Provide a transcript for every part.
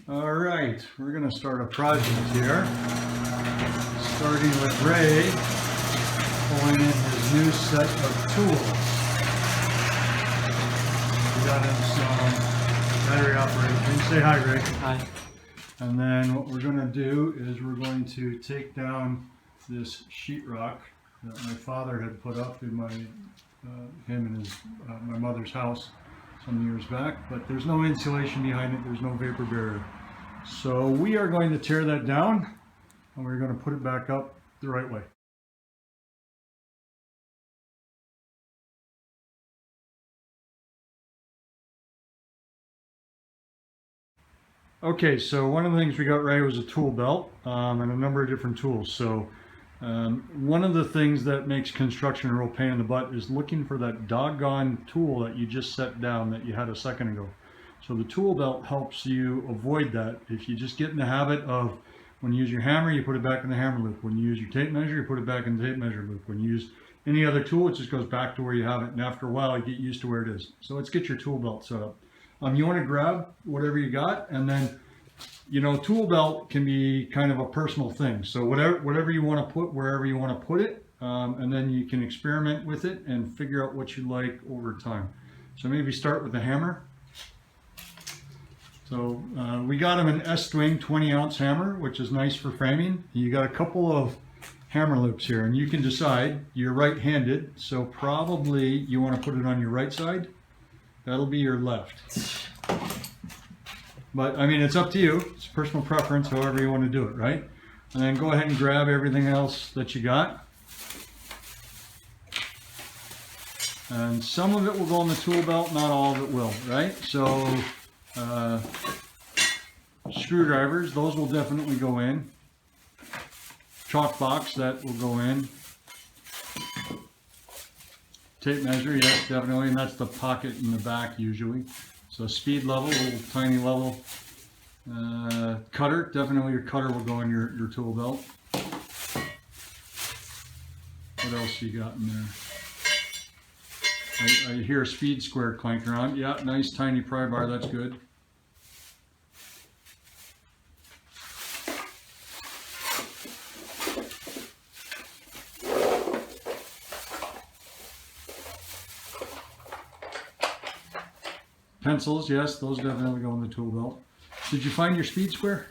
All right, we're going to start a project here, starting with Ray pulling in his new set of tools. We got him some battery operation. Say hi, Ray. Hi. And then what we're going to do is we're going to take down this sheetrock that my father had put up in my him and his my mother's house some years back, but there's no insulation behind it, there's no vapor barrier. So we are going to tear that down and we're going to put it back up the right way. Okay, so one of the things we got right was a tool belt and a number of different tools. So one of the things that makes construction a real pain in the butt is looking for that doggone tool that you just set down that you had a second ago. So the tool belt helps you avoid that. If you just get in the habit of, when you use your hammer, you put it back in the hammer loop. When you use your tape measure, you put it back in the tape measure loop. When you use any other tool, it just goes back to where you have it. And after a while, you get used to where it is. So let's get your tool belt set up. You want to grab whatever you got, and then, you know, tool belt can be kind of a personal thing. So whatever you want to put, wherever you want to put it, and then you can experiment with it and figure out what you like over time. So maybe start with the hammer. So we got him an S-Twing 20-ounce hammer, which is nice for framing. You got a couple of hammer loops here, and you can decide. You're right-handed, so probably you want to put it on your right side. That'll be your left. But I mean, it's up to you. It's personal preference, however you want to do it, right? And then go ahead and grab everything else that you got. And some of it will go in the tool belt, not all of it will, right? So screwdrivers, those will definitely go in. Chalk box, that will go in. Tape measure, yes, definitely, and that's the pocket in the back usually. So speed level, a little tiny level. Cutter, definitely your cutter will go in your tool belt. What else you got in there? I hear a speed square clank around. Yeah, nice tiny pry bar, that's good. Pencils, yes, those definitely go in the tool belt. Did you find your speed square?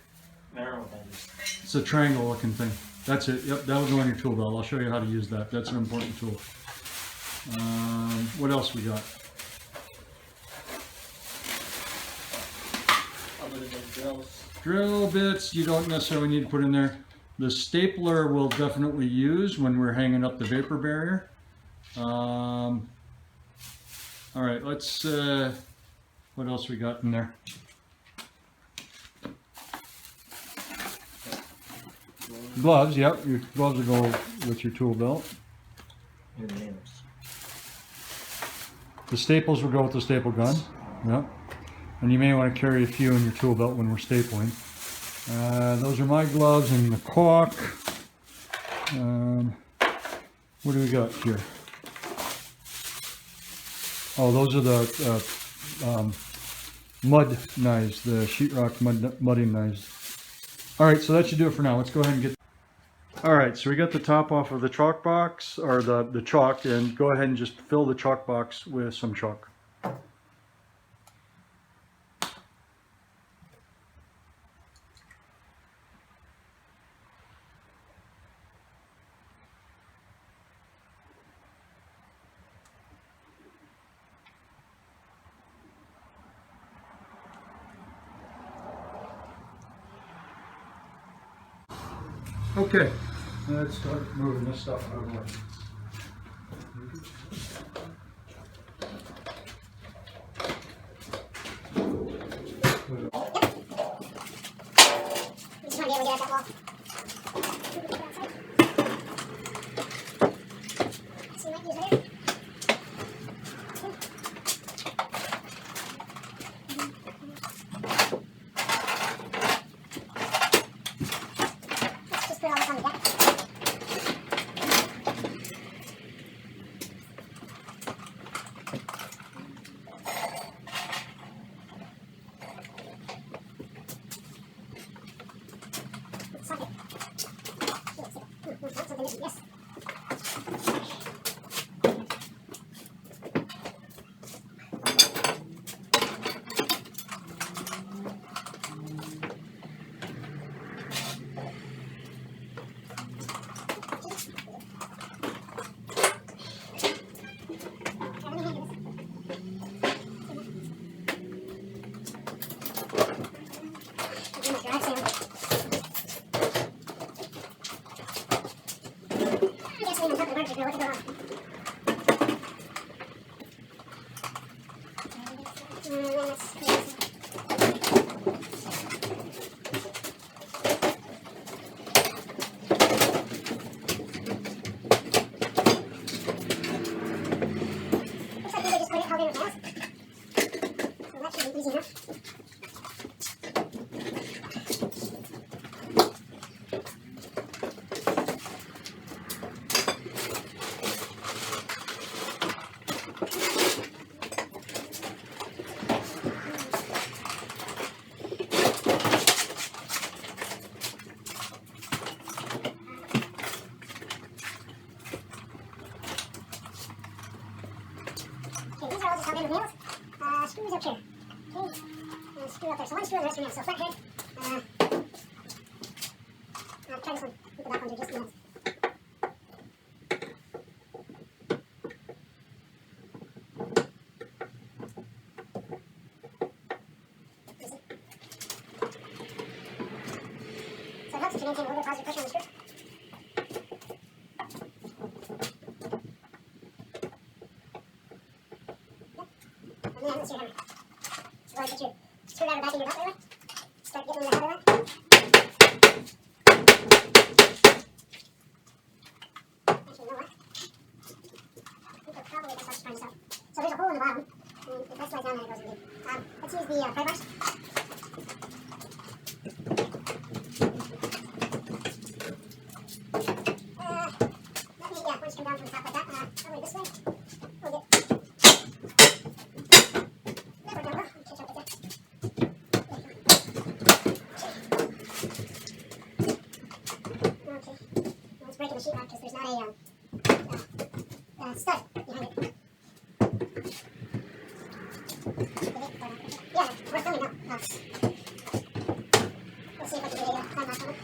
No, it's a triangle looking thing. That's it. Yep, that will go in your tool belt. I'll show you how to use that. That's an important tool. What else we got? Drill bits, you don't necessarily need to put in there. The stapler we'll definitely use when we're hanging up the vapor barrier. All right, let's, what else we got in there? Gloves, yep, your gloves will go with your tool belt. The staples will go with the staple gun, yep. And you may want to carry a few in your tool belt when we're stapling. Those are my gloves and the caulk. What do we got here? Oh, those are the mud knives, the sheetrock mudding knives. All right, so that should do it for now. Let's go ahead and get. All right, so we got the top off of the chalk box, or the chalk, and go ahead and just fill the chalk box with some chalk. Okay, let's start moving this stuff out of the way. sitting on top of the barbecue grill. What's going on? Looks like they just put it held in with nails. So that should be easy enough. Okay, these are all just held in with nails. Screws up here. Okay, screw up there. So one screw and the rest are nails. So front head. Try this one. The back ones are just nails. Easy. So it helps to maintain a little bit of positive pressure on the screw. And then let's see your hammer. So go ahead and put your screwdriver back in your belt there. Start getting in the head of that. Actually, you know what? I think we're probably going to start to find this out. So there's a hole in the bottom. And if that slides down, then it goes in deep. Let's use the pry bars. We'll just come down from the top like that. Probably this way. We'll get. That worked out well. Catch up right there. Okay. Well, it's breaking the sheetrock because there's not a stud behind it. Yeah, we're filming now. We'll see if I can get a time lapse on it.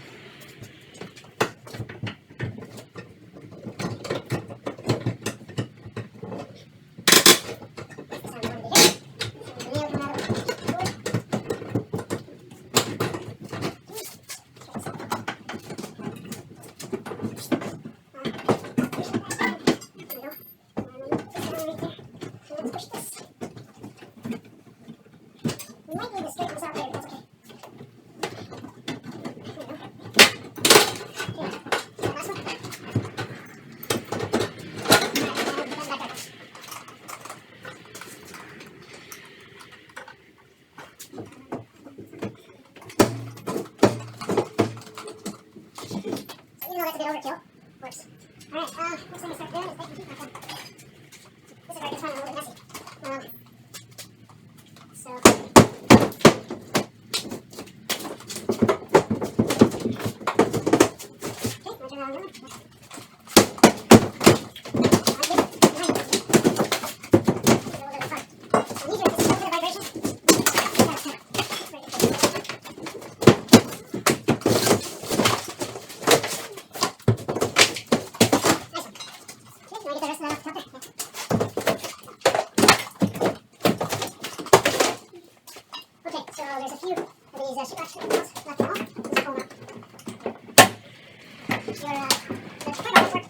Might need to straighten this out later, but that's okay. There we go. Okay, so last one. Alright, and then back up. So even though that's a bit overkill, works. Alright, next thing to start doing is making sheetrock then. This is where it gets fun and a little bit messy. So there's a few of these sheetrock nails left now. Let's pull them out. The pry bars work